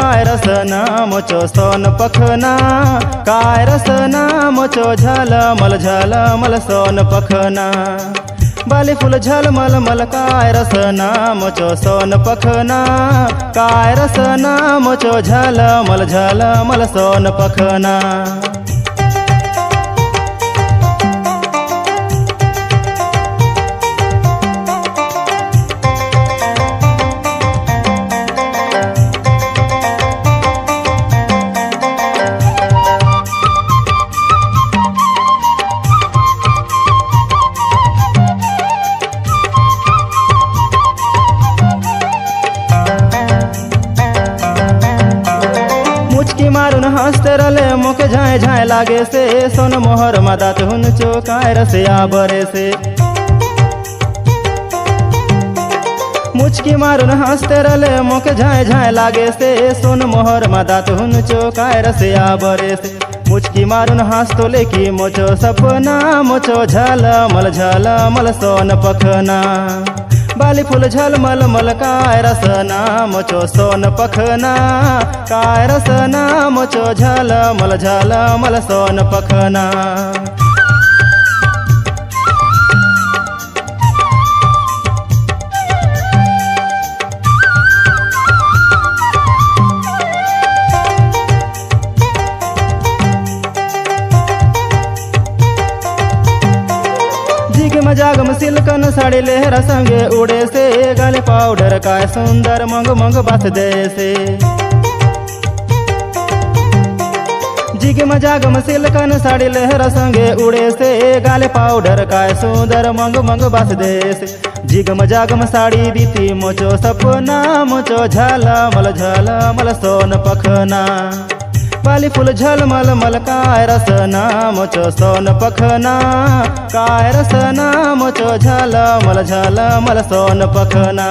काय रसना मोचो सोन पखना काय रसना मोचो झलमल सोन पखना बाली फूल झलमल मल काय रसना मोचो सोन पखना काय रसना मोचो झलमल सोन पखना मुचकी मारून हंसते रले मुके झाए झाए लागे से सोन मोहर मदात हुनचो काय रसिया बरे से मुचकी मारून हंसते रले मुके झाए झाए लागे से सोन मोहर मदात हुनचो काय रसिया बरे से मुचकी मारून हंसतो लेकी मोचो सपना मोचो झलमल सोन पखना बाली फूल झलमल मल काय रसना मोचो सोन पखना काय रसना मोचो झलमल सोन पखना मजागम सिल्कन साड़ी लेहरा संगे उड़े से गले पाउडर काय सुंदर मंग मंग बात दे से जिग मजागम सिल्कन साड़ी लेहरा संगे उड़े से गाले पाउडर काय सुंदर मंग मंग बात दे से जिग मजागम साड़ी दीती मोचो सपना मोचो झलमल सोन पखना बाली फूल झलमल मल काय रसना मोचो सोन पखना काय रसना मोचो झलमल सोन पखना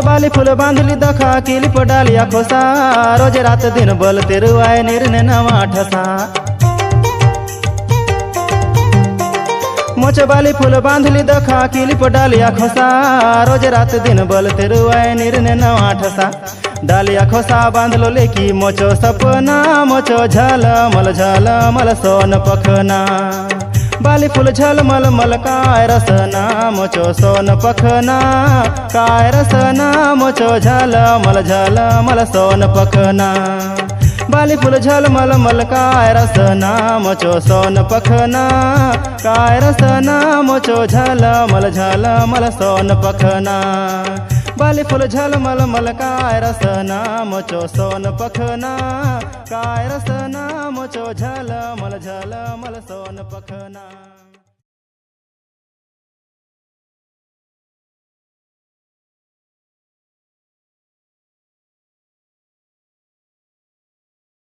बाली फूल बांधली दखा किलिप डालिया खोसा रोज रात दिन बल तेरुआए निर्णय नवा ठसा मोच बाली फूल बांधली दखा किलिप डालिया खोसा रोज रात दिन बल तेरुआए निर्णय नवा ठसा डालिया खोसा बांधलो लेकी मोचो सपना मोचो झलमल सोन पखना बाली फूल झलमल मल काय रसना मोचो सोन पखना काय रसना मोचो झलमल सोन पखना बाली फूल झलमल मल काय रसना मोचो सोन पखना काय रसना मोचो झलमल सोन पखना बाली फूल झलमल मल काय रसना मोचो सोन पखना काय रसना मोचो झलमल सोन पखना।